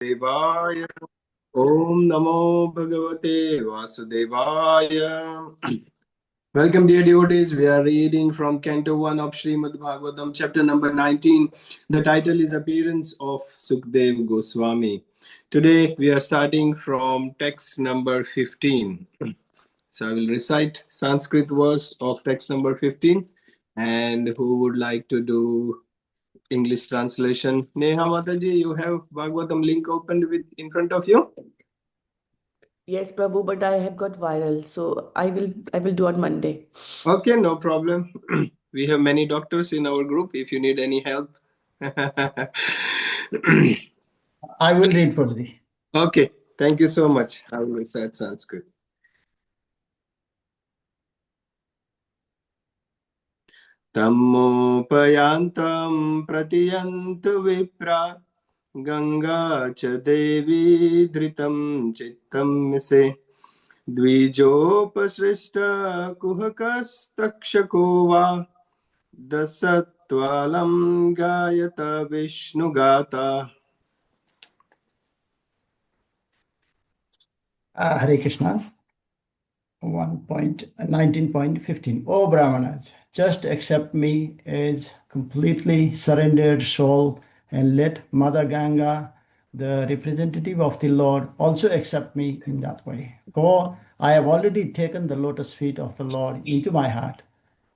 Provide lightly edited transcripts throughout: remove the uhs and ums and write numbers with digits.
Devaya. Om Namo Bhagavate Vasudevaya. Welcome, dear devotees. We are reading from Canto 1 of Srimad Bhagavatam, chapter number 19. The title is Appearance of Sukdev Goswami. Today, we are starting from text number 15. So, I will recite Sanskrit verse of text number 15. And who would like to do English translation? Neha Mataji, you have Bhagavatam link opened in front of you? Yes, Prabhu, but I have got viral, so I will do on Monday. Okay, no problem. We have many doctors in our group if you need any help. I will read for thee. Okay, thank you so much. I will recite Sanskrit. Tammopayantam pratiyantu vipra Ganga cha devi dhritam chittam se Dvijopasrishta kuhakastakshako va Dasatvalam gayata Vishnu gata. Hare Krishna. 1.19.15. O Brahmanas, just accept me as completely surrendered soul and let Mother Ganga, the representative of the Lord, also accept me in that way. For I have already taken the lotus feet of the Lord into my heart.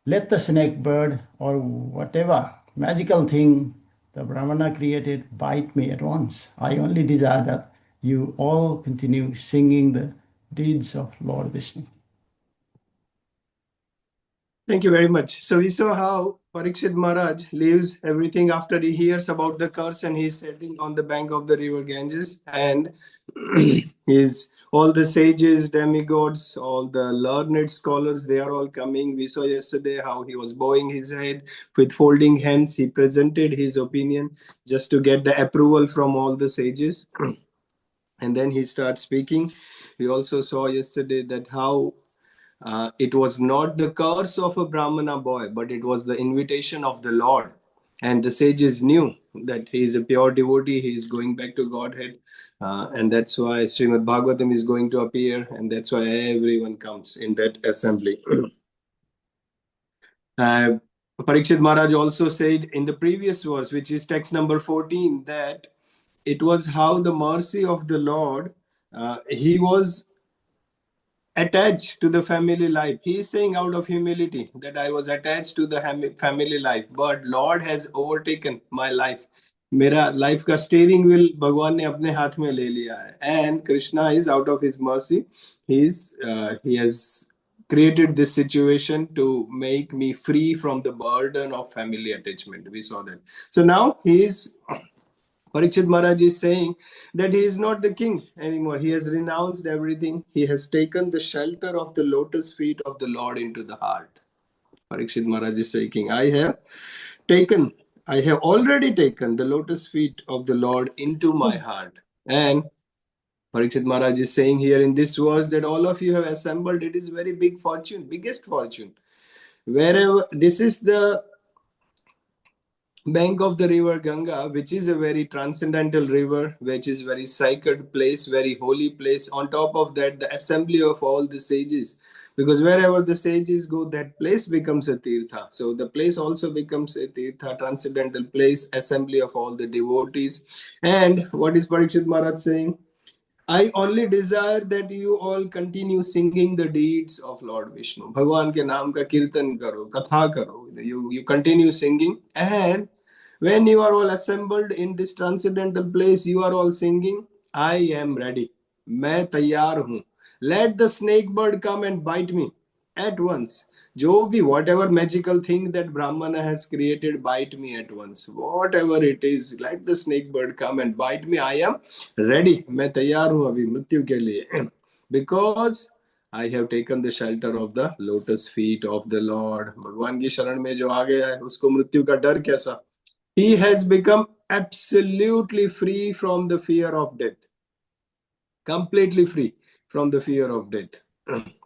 Let the snake bird or whatever magical thing the Brahmana created bite me at once. I only desire that you all continue singing the deeds of Lord Vishnu. Thank you very much. So we saw how Parikshit Maharaj leaves everything after he hears about the curse and he's sitting on the bank of the river Ganges and is all the sages, demigods, all the learned scholars, they are all coming. We saw yesterday how he was bowing his head with folding hands. He presented his opinion just to get the approval from all the sages. And then he starts speaking. We also saw yesterday that how it was not the curse of a Brahmana boy, but it was the invitation of the Lord. And the sages knew that he is a pure devotee, he is going back to Godhead. And that's why Srimad Bhagavatam is going to appear, and that's why everyone comes in that assembly. Parikshit Maharaj also said in the previous verse, which is text number 14, that it was how the mercy of the Lord, he was attached to the family life. He is saying out of humility that I was attached to the family life, but Lord has overtaken my life. मेरा life का steering wheel भगवान ने अपने हाथ में ले लिया है. And Krishna is out of his mercy. He has created this situation to make me free from the burden of family attachment. We saw that. So now he is Parikshit Maharaj is saying that he is not the king anymore. He has renounced everything. He has taken the shelter of the lotus feet of the Lord into the heart. Parikshit Maharaj is saying, I have already taken the lotus feet of the Lord into my heart. And Parikshit Maharaj is saying here in this verse that all of you have assembled. It is very big fortune, biggest fortune. Wherever this is the bank of the river Ganga, which is a very transcendental river, which is very sacred place, very holy place. On top of that, the assembly of all the sages, because wherever the sages go, that place becomes a Tirtha. So the place also becomes a Tirtha, transcendental place, assembly of all the devotees. And what is Parikshit Maharaj saying? I only desire that you all continue singing the deeds of Lord Vishnu. Bhagwan ke naam ka kirtan karo, katha karo. You continue singing, and when you are all assembled in this transcendental place, you are all singing, I am ready. मैं तैयार हूँ. Let the snake bird come and bite me at once. जो भी whatever magical thing that Brahmana has created, bite me at once. Whatever it is, let the snake bird come and bite me. I am ready. मैं तैयार हूँ अभी मृत्यु के लिए. Because I have taken the shelter of the lotus feet of the Lord. भगवान की शरण में जो आ गया है उसको मृत्यु का डर कैसा? He has become absolutely free from the fear of death. Completely free from the fear of death.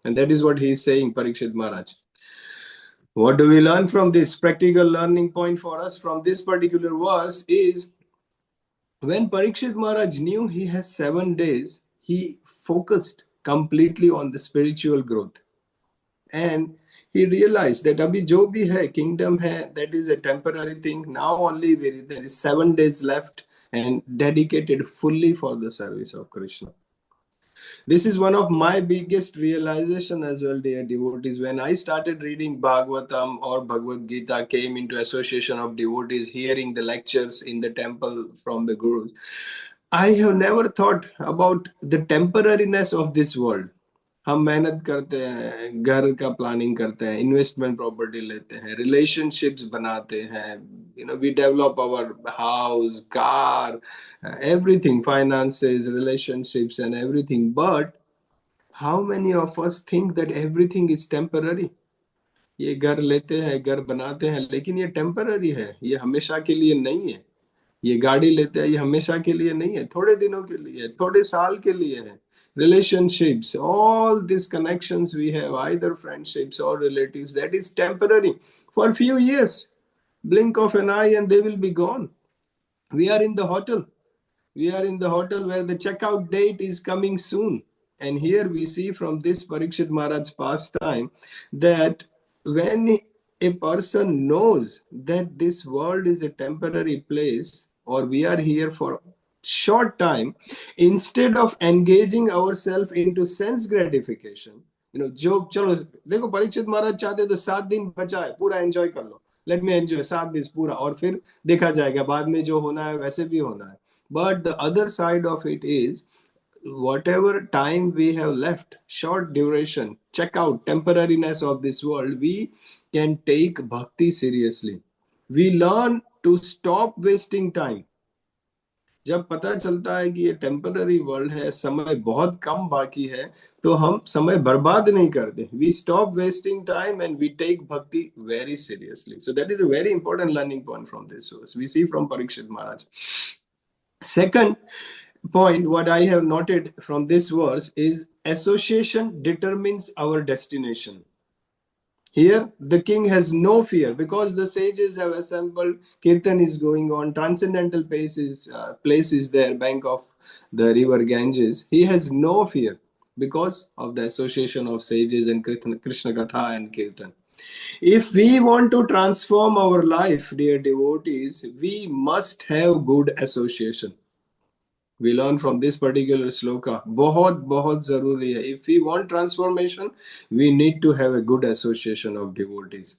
And that is what he is saying, Parikshit Maharaj. What do we learn from this? Practical learning point for us from this particular verse is When Parikshit Maharaj knew he has 7 days, he focused completely on the spiritual growth. And he realized that abhi jo bhi hai, kingdom hai, that is a temporary thing. Now only there is 7 days left and dedicated fully for the service of Krishna. This is one of my biggest realization as well, dear devotees. When I started reading Bhagavatam or Bhagavad Gita, came into association of devotees, hearing the lectures in the temple from the gurus, I have never thought about the temporariness of this world. हम मेहनत करते हैं, घर का planning करते हैं, investment property लेते हैं, रिलेशनशिप्स बनाते हैं, we develop our house, car, everything, finances, relationships and everything. But how many of us think that everything is temporary? ये घर लेते हैं, घर बनाते हैं, लेकिन ये टेम्पररी है, ये हमेशा के लिए नहीं है. ये गाड़ी लेते हैं, ये हमेशा के लिए नहीं है, थोड़े दिनों के लिए है, थोड़े साल के लिए है. Relationships, all these connections we have, either friendships or relatives, that is temporary for a few years. Blink of an eye and they will be gone. We are in the hotel. We are in the hotel where the checkout date is coming soon. And here we see from this Parikshit Maharaj's pastime that when a person knows that this world is a temporary place or we are here for short time, instead of engaging ourselves into sense gratification, जो चलो देखो परीक्षित महाराज चाहते तो 7 दिन बचा है, पूरा enjoy कर लो, लेट मी एंजॉय 7 दिन पूरा, और फिर देखा जाएगा बाद में जो होना है वैसे भी होना है. But the other side of it is, whatever time we have left, short duration, check out temporariness of this world, we can take bhakti seriously. We learn to stop wasting time. जब पता चलता है कि ये temporary world है, समय बहुत कम बाकी है, तो हम समय बर्बाद नहीं करते. We stop wasting time and we take bhakti very seriously. So that is a very important learning point from this source we see from Parikshit Maharaj. Second point, what I have noted from this verse is association determines our destination. Here, the king has no fear because the sages have assembled. Kirtan is going on. Transcendental place is there, bank of the river Ganges. He has no fear because of the association of sages and Krishna Katha and Kirtan. If we want to transform our life, dear devotees, we must have good association. We learn from this particular sloka, बहुत बहुत जरूरी है. If we want transformation, we need to have a good association of devotees.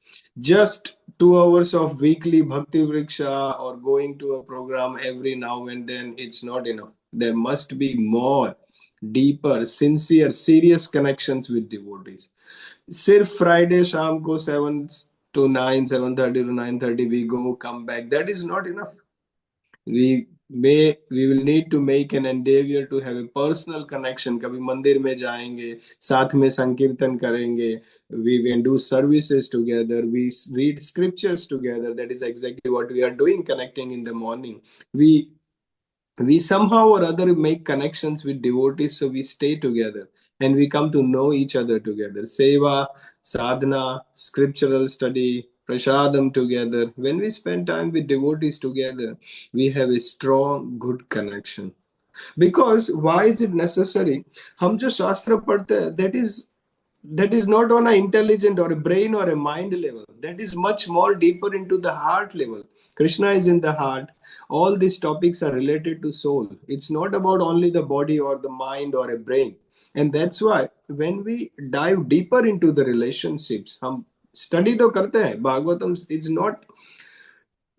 Just 2 hours of weekly bhakti vriksha or going to a program every now and then, it's not enough. There must be more, deeper, sincere, serious connections with devotees. सिर्फ Friday शाम को 7 to 9, 7:30 to 9:30 we go, come back, that is not enough. We will need to make an endeavor to have a personal connection. कभी मंदिर में जाएंगे, साथ में संकीर्तन करेंगे, we will do services together, we read scriptures together. That is exactly what we are doing, connecting in the morning. We somehow or other make connections with devotees, so we stay together and we come to know each other together. Seva, sadhana, scriptural study, prasadam together. When we spend time with devotees together, we have a strong, good connection. Because why is it necessary? हम जो शास्त्र पढ़ते हैं, that is not on an intelligent or a brain or a mind level. That is much more deeper into the heart level. Krishna is in the heart. All these topics are related to soul. It's not about only the body or the mind or a brain. And that's why when we dive deeper into the relationships, हम study तो करते हैं. Bhagavatam is not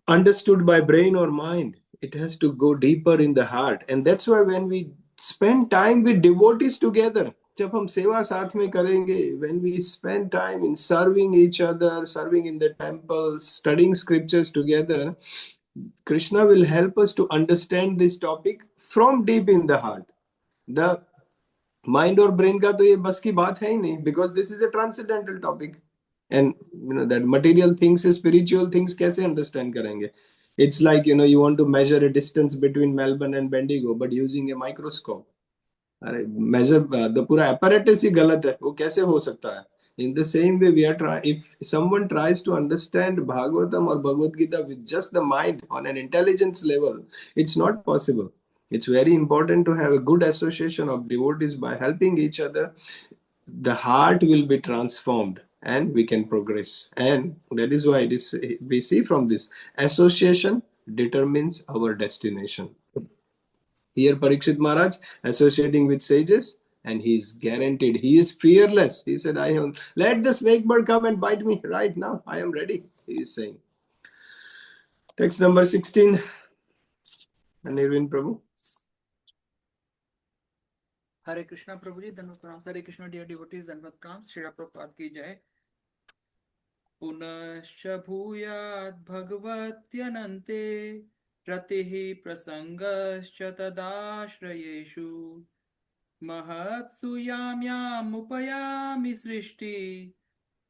understood by brain or mind. It has to go deeper in the heart. And that's why when we spend time with devotees together, जब हम सेवा साथ में करेंगे, when we spend time in serving each other, serving in the temple, studying scriptures together, Krishna will help us to understand this topic from deep in the heart. The mind or brain का तो ये बस की बात है ही नहीं, because this is a transcendental topic. And that material things, spiritual things कैसे understand करेंगे? It's like you want to measure a distance between Melbourne and Bendigo, but using a microscope. अरे measure the पूरा apparatus ही गलत है, वो कैसे हो सकता है? In the same way, if someone tries to understand Bhagavatam or Bhagavad Gita with just the mind on an intelligence level, it's not possible. It's very important to have a good association of devotees. By helping each other, the heart will be transformed and we can progress. And that is why we see from this, association determines our destination. Here, Parikshit Maharaj associating with sages, and he is guaranteed. He is fearless. He said, let the snake bird come and bite me right now. I am ready. He is saying. Text number 16. Nirvin Prabhu. Hare Krishna Prabhuji, Dhanvat Pranam. Hare Krishna, dear devotees, Dhanvat Pranam. Srila Prabhupada ki jai. Punascha bhuyat bhagavatyanante ratihi prasangascha tadashrayeshu mahatsu yamyam upayami srishti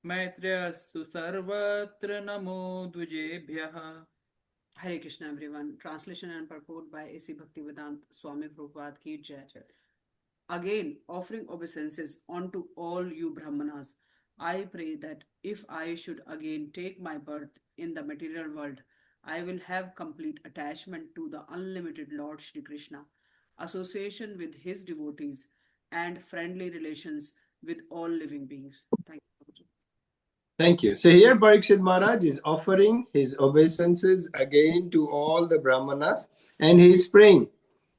maitryastu sarvatra namo dvijebhyah. Hare Krishna, everyone. Translation and purport by A.C. Bhaktivedanta Swami Prabhupada ki jai. Again, offering obeisances unto all you Brahmanas, I pray that if I should again take my birth in the material world, I will have complete attachment to the unlimited Lord Shri Krishna, association with his devotees, and friendly relations with all living beings. Thank you. Thank you. So here Parikshit Maharaj is offering his obeisances again to all the Brahmanas, and he is praying.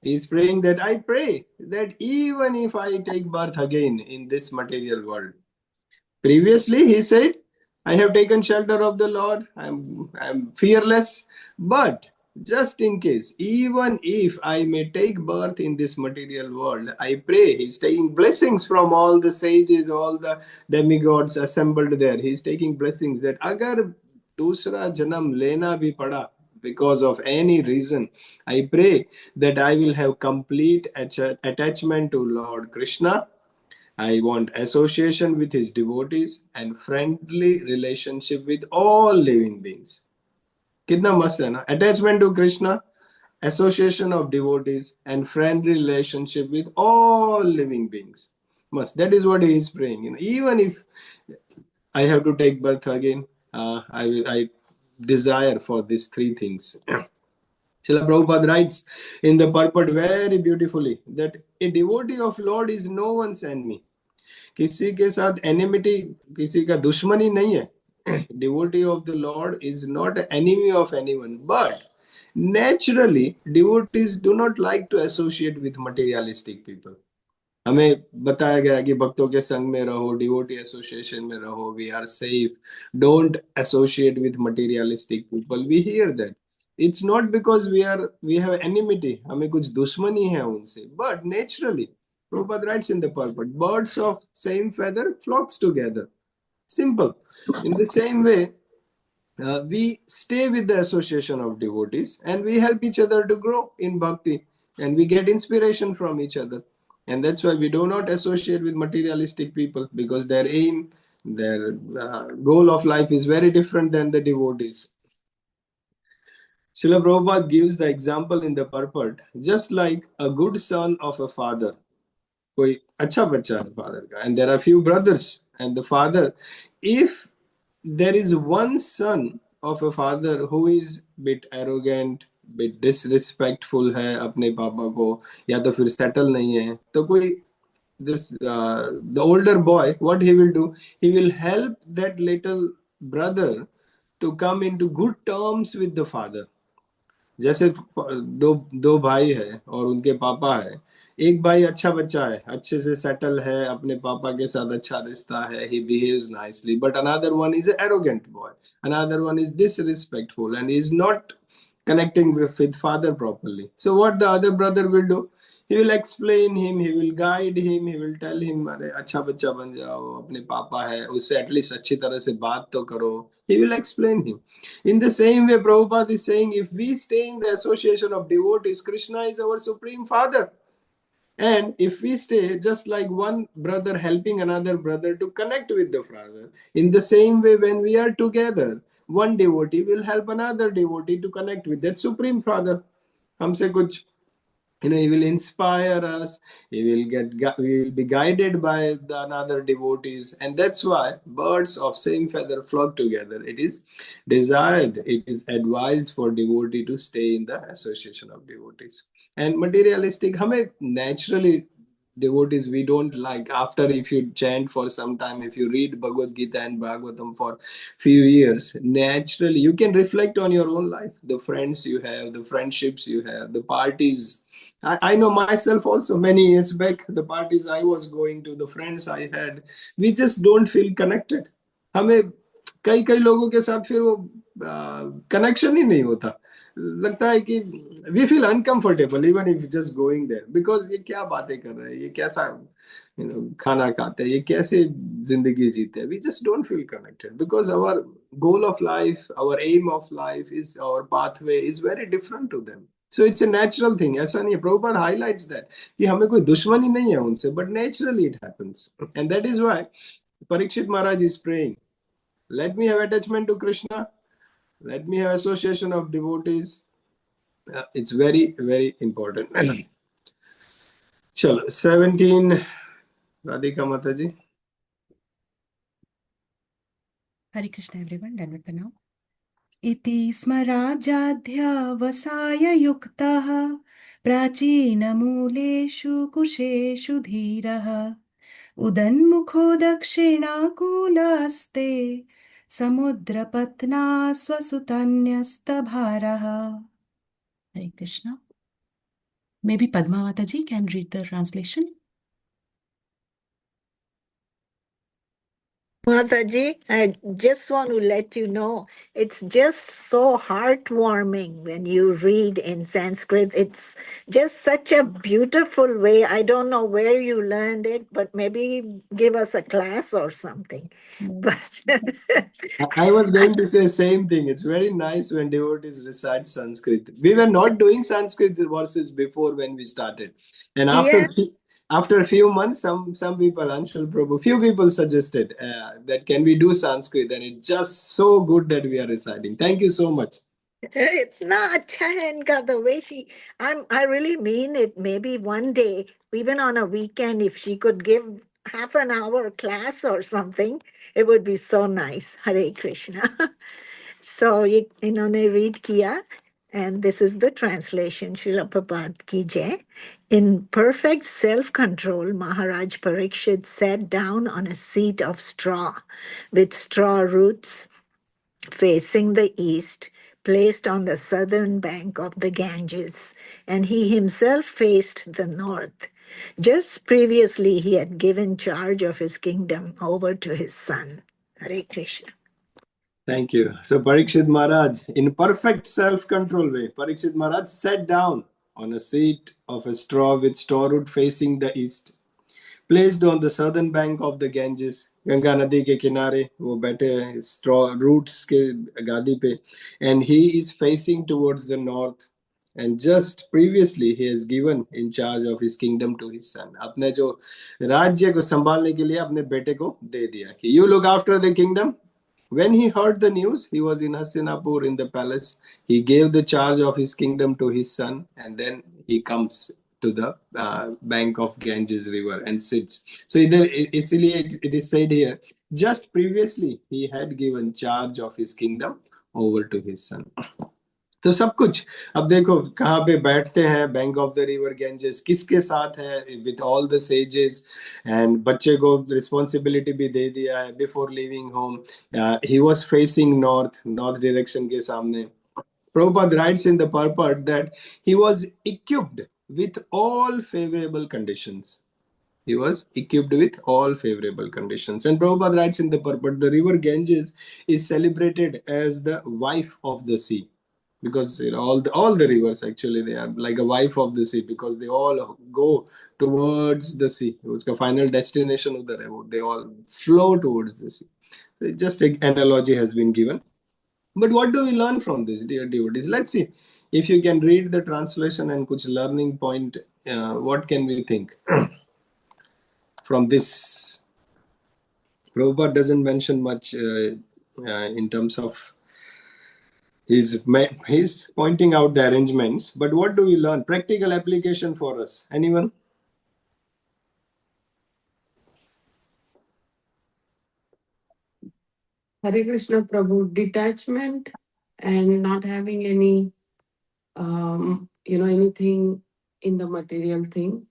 He is praying that I pray that even if I take birth again in this material world. Previously, he said, I have taken shelter of the Lord, I'm fearless, but just in case, even if I may take birth in this material world, I pray. He's taking blessings from all the sages, all the demigods assembled there. He's taking blessings that agar dusra janam lena bhi pada, because of any reason, I pray that I will have complete attachment to Lord Krishna. I want association with his devotees and friendly relationship with all living beings. कितना मस्त है ना? Attachment to Krishna, association of devotees, and friendly relationship with all living beings. Must. That is what he is praying. Even if I have to take birth again, I desire for these three things. Srila Prabhupada writes in the purport very beautifully that a devotee of Lord is no one's enemy. किसी के साथ एनिमिटी, किसी का दुश्मनी नहीं है. Devotee of the Lord is not an enemy of anyone, but naturally devotees do not like to associate with materialistic people. हमें बताया गया कि भक्तों के संग में रहो, डिवोटी एसोसिएशन में रहो, we are safe, don't associate with materialistic people. We hear that. It's not because we have enmity, हमें कुछ दुश्मनी है उनसे, but naturally Prabhupada writes in the purport, birds of same feather flocks together. Simple. In the same way, we stay with the association of devotees and we help each other to grow in bhakti, and we get inspiration from each other. And that's why we do not associate with materialistic people, because their aim, their goal of life is very different than the devotees. Srila Prabhupada gives the example in the purport, just like a good son of a father. कोई अच्छा बच्चा है father का, and there are few brothers, and the father, if there is one son of a father who is bit arrogant, bit disrespectful है अपने पापा को, या तो फिर settle नहीं है, तो कोई the older boy, what he will do, he will help that little brother to come into good terms with the father. जैसे दो भाई है और उनके पापा है. एक भाई अच्छा बच्चा है, अच्छे से सेटल है, अपने पापा के साथ अच्छा रिश्ता है, he behaves nicely, but another one is an arrogant boy, another one is disrespectful and is not connecting with father properly. So what the other brother will do, he will explain him, he will guide him, he will tell him, अरे अच्छा बच्चा बन जाओ, अपने पापा है उससे at least अच्छी तरह से बात तो करो. He will explain him. In the same way, Prabhupada is saying, if we stay in the association of devotees, Krishna is our supreme father. And if we stay just like one brother helping another brother to connect with the father, in the same way, when we are together, one devotee will help another devotee to connect with that supreme father. हमसे कुछ He will inspire us. We will be guided by the another devotees, and that's why birds of same feather flock together. It is desired, it is advised for devotee to stay in the association of devotees. And materialistic, hame naturally devotees we don't like. After, if you chant for some time, if you read Bhagavad Gita and Bhagavatam for few years, naturally you can reflect on your own life, the friends you have, the friendships you have, the parties. I know myself also, many years back, the parties I was going to, the friends I had, we just don't feel connected. हमें कई कई लोगों के साथ फिर वो connection ही नहीं होता. लगता है कि we feel uncomfortable even if just going there, because ये क्या बातें कर रहे हैं, ये कैसा खाना खाते हैं, ये कैसे जिंदगी जीते हैं. We just don't feel connected because our goal of life, our aim of life is, our pathway is very different to them. So it's a natural thing. ऐसा नहीं है. Prabhupada highlights that कि हमें कोई दुश्मनी नहीं है उनसे, but naturally it happens. And that is why Parikshit Maharaj is praying, let me have attachment to Krishna, let me have association of devotees. It's very, very important. Chalo, 17, Radhika Mataji. Hare Krishna, everyone. Done with the now. इति स्मराजाध्यावसाय युक्तः प्राचीनमूलेषु कुशेषु धीरः उदन्मुखो दक्षिणाकूलास्ते समुद्रपत्ना स्वसुतन्यस्तभारः. Hare Krishna. Maybe Padmavata ji can read the translation. Mataji, I just want to let you know, it's just so heartwarming when you read in Sanskrit. It's just such a beautiful way. I don't know where you learned it, but maybe give us a class or something. But I was going to say same thing. It's very nice when devotees recite Sanskrit. We were not doing Sanskrit verses before when we started, and yeah, after a few months, some people, Anshul Prabhu, few people suggested that can we do Sanskrit, and it's just so good that we are reciting. Thank you so much. it's not Chahenka the way I really mean it. Maybe one day, even on a weekend, if she could give half an hour class or something, it would be so nice. Hare Krishna. So, इन्होंने read किया, and this is the translation, Srila Prabhupada ki jai. In perfect self-control, Maharaj Parikshit sat down on a seat of straw with straw roots facing the east, placed on the southern bank of the Ganges, and he himself faced the north. Just previously, he had given charge of his kingdom over to his son. Hare Krishna. Thank you. So Parikshit Maharaj, in perfect self-control way, Parikshit Maharaj sat down on a seat of a straw with straw root facing the east, placed on the southern bank of the Ganges. Ganga नदी के किनारे वो बैठे हैं straw roots के गादी पे, and he is facing towards the north. And just previously he has given in charge of his kingdom to his son. अपने जो राज्य को संभालने के लिए अपने बेटे को दे दिया कि you look after the kingdom. When he heard the news, he was in Hastinapur in the palace. He gave the charge of his kingdom to his son, and then he comes to the bank of Ganges river and sits. So इसलिए it is said here, just previously he had given charge of his kingdom over to his son. तो सब कुछ अब देखो कहाँ पे बैठते हैं, bank of the river Ganges किसके साथ है, with all the sages, and बच्चे को रिस्पॉन्सिबिलिटी भी दे दिया है before living home. He was facing north direction के सामने. Prabhupada writes in the purport that he was equipped with all favorable conditions. He was equipped with all favorable conditions. And Prabhupada writes in the purport, the river Ganges is celebrated as the wife of the sea. Because all the rivers actually they are like a wife of the sea, because they all go towards the sea. उसका final destination उधर है, they all flow towards the sea. So just an analogy has been given. But what do we learn from this, dear devotees? Let's see if you can read the translation and kuch learning point. What can we think from this? Prabhupada doesn't mention much in terms of He's pointing out the arrangements, but what do we learn? Practical application for us. Anyone? Hare Krishna Prabhu, detachment and not having any, anything in the material thing.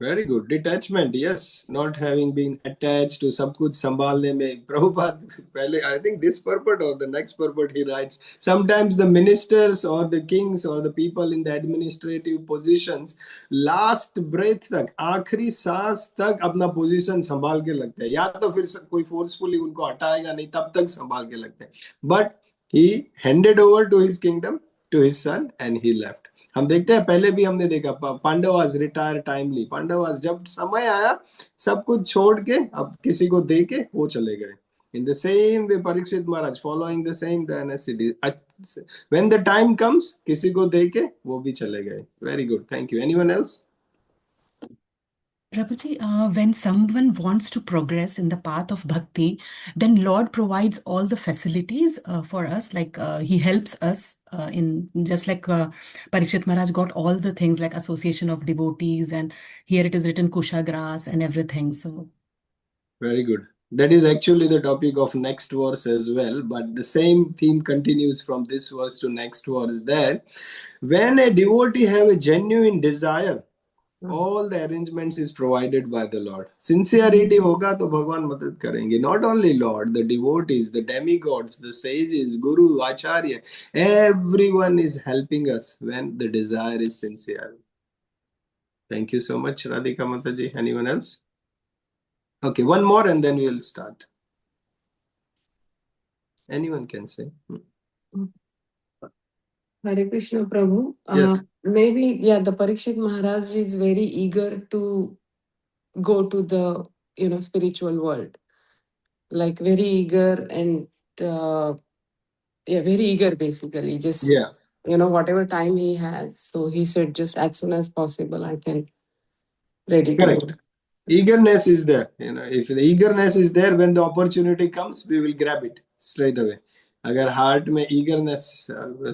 Very good. Detachment, yes. Not having been attached to सब कुछ संभालने में. Prabhupada पहले, I think this purport or the next purport he writes, sometimes the ministers or the kings or the people in the administrative positions last breath तक, आखिरी सांस तक अपना पोजीशन संभाल के लगते हैं. या तो फिर कोई फोर्सफुली उनको हटाएगा नहीं, तब तक संभाल के लगते हैं. But he handed over to his kingdom to his son and he left. हम देखते हैं, पहले भी हमने देखा पांडवास रिटायर टाइमली. पांडवास जब समय आया सब कुछ छोड़ के अब किसी को दे के वो चले गए. In the same way, Parikshit Maharaj following the same dynasty. When the time comes, किसी को दे के वो भी चले गए. Very good. Thank you. Anyone else? Prabhuji, when someone wants to progress in the path of bhakti, then Lord provides all the facilities for us. Like He helps us in just like Parikshit Maharaj got all the things like association of devotees, and here it is written Kushagras and everything. So Very good. That is actually the topic of next verse as well. But the same theme continues from this verse to next verse. That when a devotee have a genuine desire, all the arrangements is provided by the Lord. Sincerity होगा तो भगवान मदद करेंगे. Not only Lord, the devotees, the demigods, the sages, Guru, Acharya, everyone is helping us when the desire is sincere. Thank you so much, Radhika Mataji. Anyone else? Okay, one more and then we'll start. Anyone can say. Hare Krishna Prabhu. Yes. Maybe, the Parikshit Maharaj is very eager to go to the, spiritual world. Like very eager and, very eager basically. Just, whatever time he has. So he said just as soon as possible, I can ready to Correct. go. Eagerness is there. If the eagerness is there, when the opportunity comes, we will grab it straight away. अगर heart में eagerness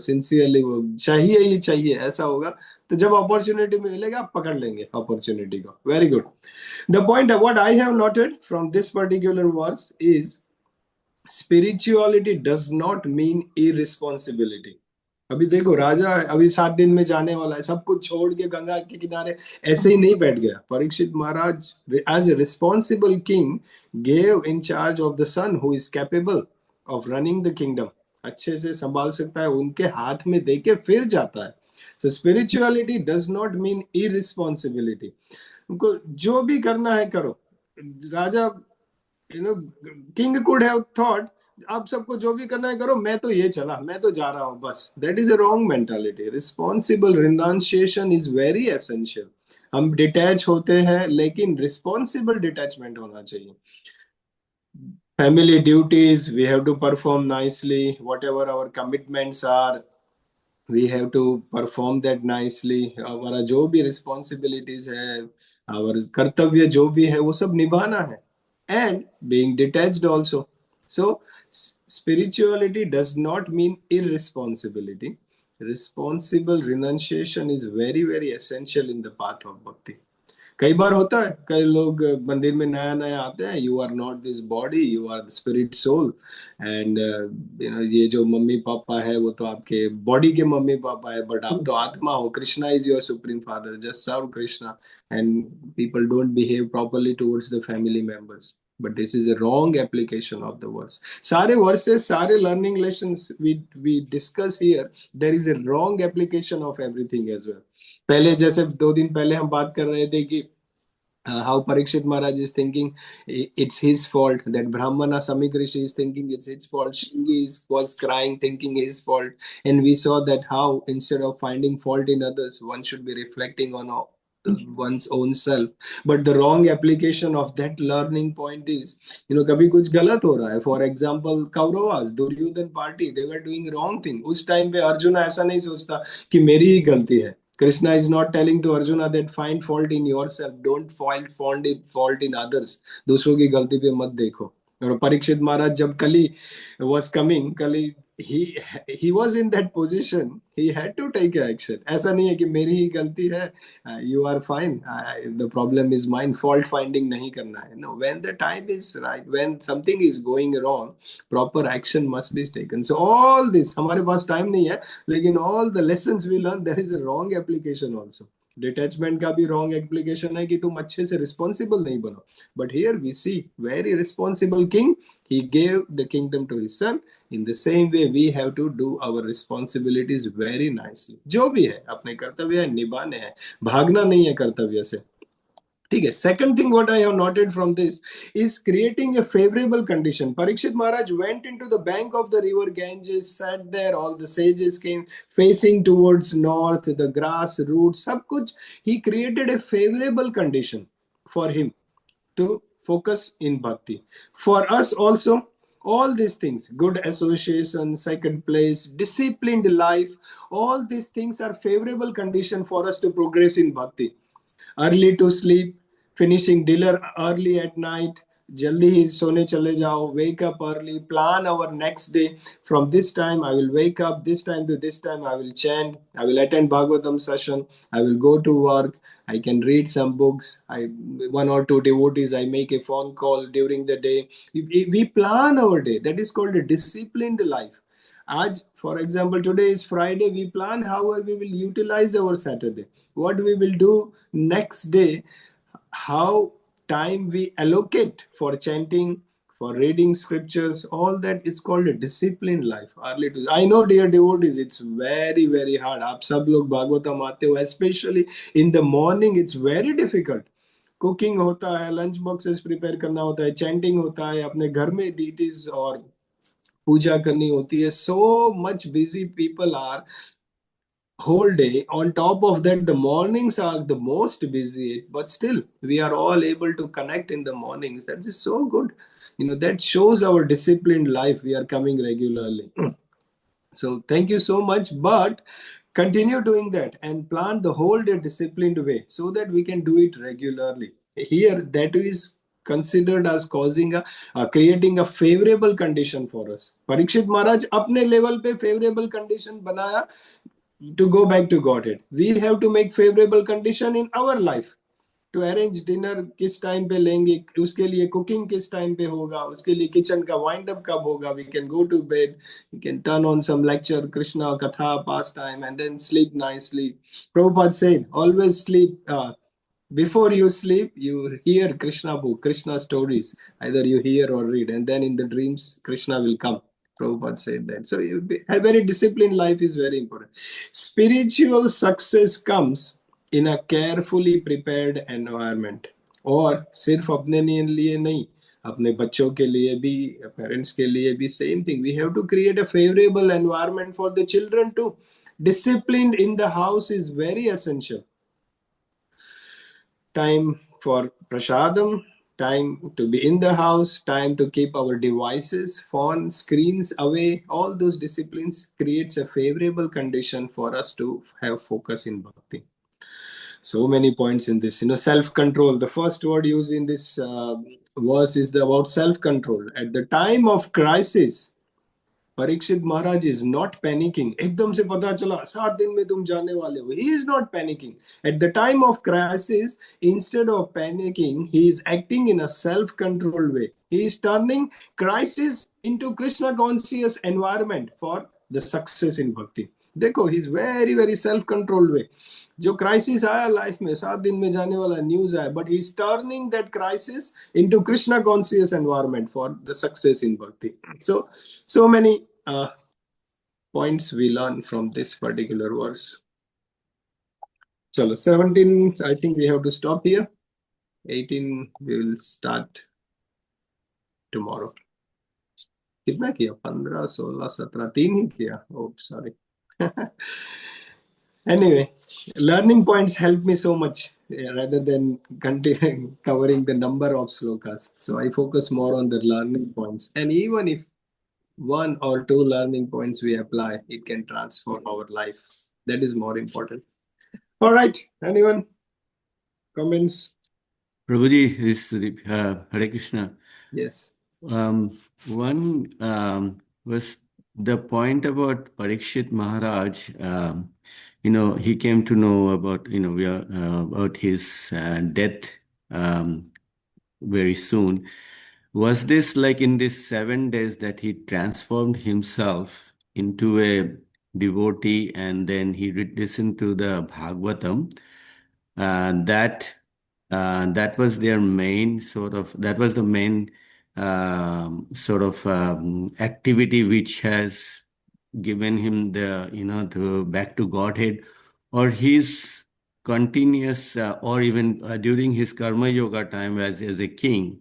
sincerely वो चाहिए ही चाहिए ऐसा होगा तो जब opportunity मिलेगा आप पकड़ लेंगे अपॉर्चुनिटी को. Very good. The point what I have noted from this particular verse is spirituality does not mean irresponsibility. अभी देखो राजा अभी 7 दिन में जाने वाला है, सब कुछ छोड़ के गंगा के किनारे ऐसे ही नहीं बैठ गया. Parikshit Maharaj as a responsible king gave in charge of the son who is capable of running the kingdom. अच्छे से संभाल सकता है, उनके हाथ में देके फिर जाता है. सो स्पिरिचुअलिटी डज नॉट मीन इररिस्पांसिबिलिटी. उनको जो भी करना है करो. राजा किंग कुड हैव थॉट आप सबको जो भी करना है करो, मैं तो ये चला, मैं तो जा रहा हूं बस. That is a wrong mentality. Responsible renunciation is very essential. हम डिटैच होते हैं लेकिन रिस्पॉन्सिबल डिटैचमेंट होना चाहिए. Family duties, we have to perform nicely. Whatever our commitments are, we have to perform that nicely. हमारा जो भी responsibilities है, our कर्तव्य जो भी है, वो सब निभाना है. And being detached also. So, spirituality does not mean irresponsibility. Responsible renunciation is very, very essential in the path of bhakti. कई बार होता है, कई लोग मंदिर में नया नया आते हैं, you are not this body, you are the spirit soul. And ये जो मम्मी पापा है वो तो आपके बॉडी के मम्मी पापा है, बट आप तो आत्मा हो. Krishna is your supreme father, just serve Krishna. And people don't behave properly towards the family members. But this is a wrong application of the verse. सारे verses, सारे learning lessons we discuss here, there is a wrong application of everything as well. पहले जैसे 2 दिन पहले हम बात कर रहे थे कि how Parikshit Maharaj is thinking it's his fault, that Brahmana Samik Rishi is thinking it's his fault, Shingi was crying thinking his fault, and we saw that how instead of finding fault in others, one should be reflecting on one's own self. But the wrong application of that learning point is, कभी कुछ गलत हो रहा है. For example, Kauravas, Duryodhan party, they were doing wrong thing. उस time पे अर्जुन ऐसा नहीं सोचता कि मेरी ही गलती है. Krishna is not telling to Arjuna that find fault in yourself, don't find fault in others. दूसरों की गलती पे मत देखो. और परीक्षित महाराज जब कली was coming, कली he was in that position, he had to take action. ऐसा नहीं है कि मेरी ही गलती है, you are fine, the problem is mine, fault finding नहीं करना है. No, when the time is right, when something is going wrong, proper action must be taken. So all this, हमारे पास time नहीं है, लेकिन all the lessons we learn, there is a wrong application also. Detachment का भी wrong application है कि तुम अच्छे से रिस्पॉन्सिबल नहीं बनो. But here we see very responsible king, he gave the kingdom to his son. In the same way we have to do our responsibilities very nicely. जो भी है अपने कर्तव्य है निभाने हैं, भागना नहीं है कर्तव्य से. ठीक है. Second thing what I have noted from this is creating a favorable condition. Parikshit Maharaj went into the bank of the river Ganges, sat there, all the sages came facing towards north, the grass, roots, sab kuch. He created a favorable condition for him to focus in bhakti. For us also, all these things, good association, second place, disciplined life, all these things are favorable condition for us to progress in bhakti. Early to sleep, finishing dinner early at night, jaldi ही सोने चले जाओ, wake up early, plan our next day. From this time I will wake up, this time to this time I will chant, I will attend Bhagavatam session, I will go to work, I can read some books, one or two devotees, I make a phone call during the day. We plan our day. That is called a disciplined life. As for example, today is Friday, we plan how we will utilize our Saturday, what we will do next day, how time we allocate for chanting, for reading scriptures, all that. It's called a disciplined life. Early to, I know, dear devotees, it's very, very hard. आप सब लोग भागवतम आते हो, especially in the morning, it's very difficult. Cooking होता है, lunch boxes prepare करना होता है, चैंटिंग होता है, अपने घर में डीटीज और पूजा करनी होती है. So much busy people are whole day. On top of that, the mornings are the most busy, but still we are all able to connect in the mornings. That is so good. That shows our disciplined life. We are coming regularly. So thank you so much, but continue doing that and plan the whole day disciplined way so that we can do it regularly. Here, that is considered as creating a favorable condition for us. Parikshit Maharaj अपने level पे favorable condition बनाया to go back to Godhead. We have to make favorable condition in our life. To arrange dinner किस time पे लेंगे, उसके लिए cooking किस time पे होगा, उसके लिए kitchen का wind up कब होगा. We can go to bed, we can turn on some lecture, Krishna Katha, pastime, and then sleep nicely. Prabhupada said, always sleep. Before you sleep, you hear Krishna book, Krishna stories. Either you hear or read, and then in the dreams, Krishna will come. Prabhupada said that. So a very disciplined life is very important. Spiritual success comes in a carefully prepared environment. और सिर्फ अपने लिए नहीं, अपने बच्चों के लिए भी, पेरेंट्स के लिए भी, same thing. We have to create a favorable environment for the children too. Discipline in the house is very essential. Time for prasadam, time to be in the house, time to keep our devices, phone, screens away. All those disciplines creates a favorable condition for us to have focus in bhakti. So many points in this. Self-control. The first word used in this verse is about self-control. At the time of crisis, Parikshit Maharaj is not panicking. एकदम से पता चला 7 दिन में तुम जाने वाले हो. He is not panicking. At the time of crisis, instead of panicking, he is acting in a self-controlled way. He is turning crisis into Krishna conscious environment for the success in bhakti. देखो, he is very, very self-controlled way. जो crisis आया life में, 7 दिन में जाने वाला news आया, but he is turning that crisis into Krishna conscious environment for the success in bhakti. So many points we learn from this particular verse. Chalo, 17, I think we have to stop here. 18, we will start tomorrow. कितना किया? 15, 16, 17, 3 ही किया. Oh, sorry. Anyway, learning points help me so much rather than covering the number of slokas. So I focus more on the learning points. And even if 1 or 2 learning points we apply, it can transform our life. That is more important. All right. Anyone? Comments? Prabhuji, this Hare Krishna. Yes. One verse the point about Parikshit Maharaj, he came to know about, about his death very soon. Was this like in these 7 days that he transformed himself into a devotee and then he listened to the Bhagavatam? That that was their main sort of, that was the main sort of activity which has given him the, the back to Godhead, or his continuous, or even during his karma yoga time as a king,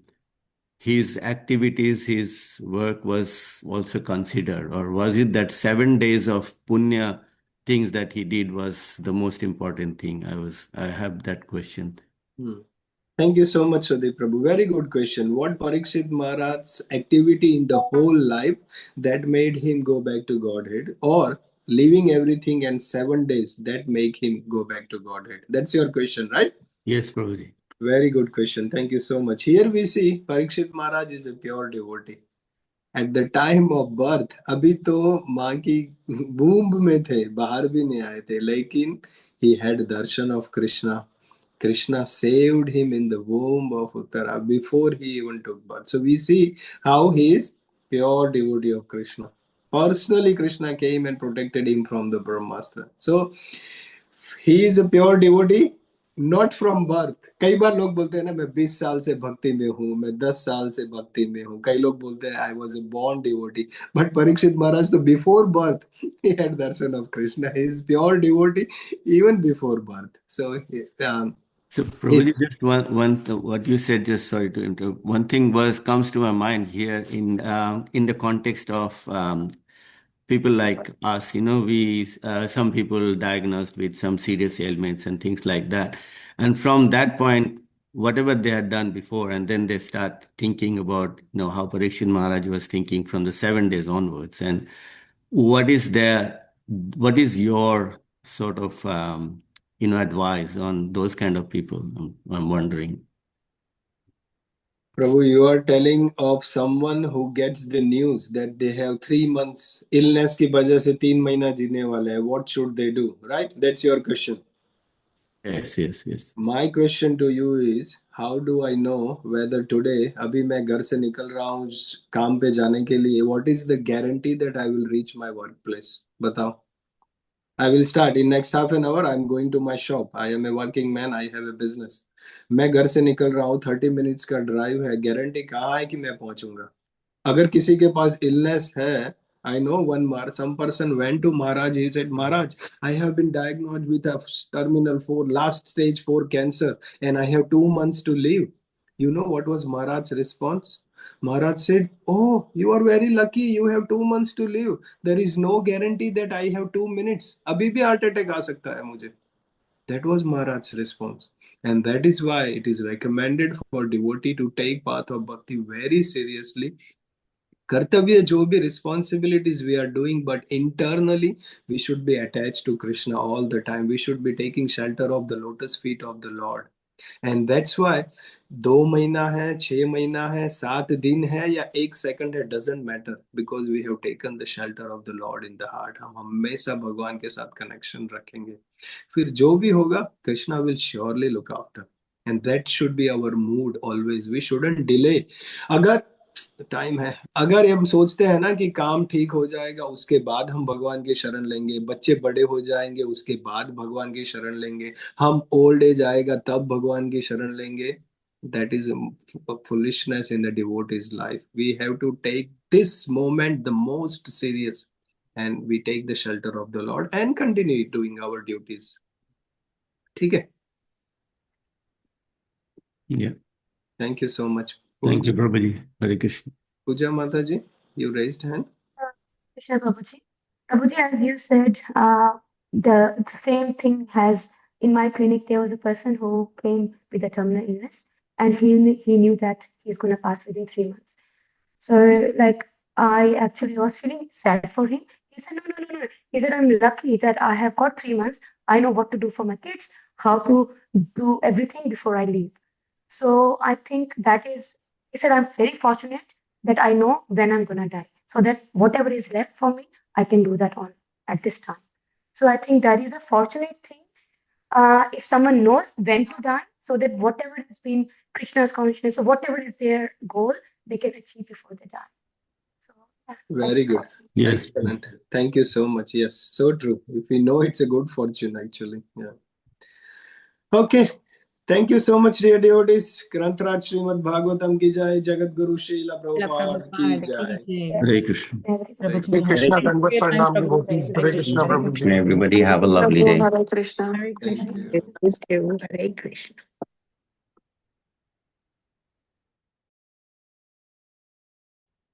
his activities, his work was also considered? Or was it that 7 days of punya things that he did was the most important thing? I have that question. Hmm. Thank you so much, Sudhi Prabhu. Very good question. What Parikshit Maharaj's activity in the whole life that made him go back to Godhead, or leaving everything and 7 days that make him go back to Godhead? That's your question, right? Yes, Prabhuji. Very good question. Thank you so much. Here we see Parikshit Maharaj is a pure devotee. At the time of birth, अभी तो माँ की womb में थे, बाहर भी नहीं आए थे, लेकिन he had darshan of Krishna. Krishna saved him in the womb of Uttara before he even took birth. So we see how he is pure devotee of Krishna. Personally, Krishna came and protected him from the Brahmastra. So he is a pure devotee, not from birth. कई बार लोग बोलते हैं ना, मैं 20 साल से भक्ति में हूँ, मैं 10 साल से भक्ति में हूँ. कई लोग बोलते हैं I was a born devotee. But Parikshit Maharaj, तो before birth, he had darshan of Krishna. He is pure devotee even before birth. So So, his Prabhuji, just what you said, just sorry to interrupt. One thing comes to my mind here in the context of people like us. We some people diagnosed with some serious ailments and things like that, and from that point, whatever they had done before, and then they start thinking about how Parikshit Maharaj was thinking from the 7 days onwards, and what is their, what is your sort of advice on those kind of people? I'm wondering. Prabhu, you are telling of someone who gets the news that they have 3 months illness की वजह से 3 महीना जीने वाले हैं. What should they do? Right? That's your question. Yes, yes, yes. My question to you is, how do I know whether today, अभी मैं घर से निकल रहा हूँ काम पे जाने के लिए, what is the guarantee that I will reach my workplace? बताओ. I will start in next half an hour. I'm going to my shop. I am a working man. I have a business. मैं घर से निकल रहा हूँ, 30 minutes का drive है. Guarantee कहाँ है कि मैं पहुंचूंगा? अगर किसी के पास इलनेस है, I know some person went to Maharaj. He said, Maharaj, I have been diagnosed with a terminal 4, last stage 4 cancer, and I have 2 months to live. You know what was Maharaj's response? Maharaj said, oh, you are very lucky. You have 2 months to live. There is no guarantee that I have 2 minutes. अभी भी heart attack आ सकता है मुझे. That was Maharaj's response. And that is why it is recommended for devotee to take path of bhakti very seriously. Kartavya jo bhi responsibilities we are doing, but internally we should be attached to Krishna all the time. We should be taking shelter of the lotus feet of the Lord. And that's why 2 महीना है, 6 महीना है, 7 दिन है या 1 second है, doesn't matter, because we have taken the shelter of the Lord in the heart. हम हमेशा भगवान के साथ कनेक्शन रखेंगे. फिर जो भी होगा, Krishna will surely look after. And that should be our mood always. We shouldn't delay. अगर टाइम है, अगर हम सोचते हैं ना कि काम ठीक हो जाएगा उसके बाद हम भगवान की शरण लेंगे, बच्चे बड़े हो जाएंगे उसके बाद भगवान की शरण लेंगे, हम ओल्ड एज आएगा तब भगवान की शरण लेंगे, that is a foolishness in the devotee's life. We have to take this moment the most serious, and we take the shelter of the Lord and continue doing our duties. ठीक है? Yeah. Thank you so much. Thank you, Prabhuji. Hare Krishna. Puja Mataji, you raised hand. Krishna Prabhuji. Prabhuji, as you said, the same thing has in my clinic. There was a person who came with a terminal illness, and he knew that he's going to pass within 3 months. So, like, I actually was feeling sad for him. He said, no. He said, I'm lucky that I have got 3 months. I know what to do for my kids, how to do everything before I leave. So I think that is, he said, I'm very fortunate that I know when I'm going to die. so that whatever is left for me, I can do that on at this time. So I think that is a fortunate thing. If someone knows when to die, so that whatever has been Krishna's consciousness, or whatever is their goal, they can achieve before they die. So yeah, Very good. Yes. Excellent. Thank you so much. Yes, so true. If we know, it's a good fortune actually. Yeah. Okay. Thank you so much, dear devotees. Grantraj Srimad Bhagavatam ki jai, Jagat Guru Srila Prabhupada ki jai. Hare Krishna. Prabhuji, Hare Krishna, Hare Dandavat Pranam, devotees. Hare Krishna, Hare Prabhuji. Krishna. Everybody have a lovely Prabhu, day. Hare Krishna. Hare Thank Krishna. you. Hare Krishna.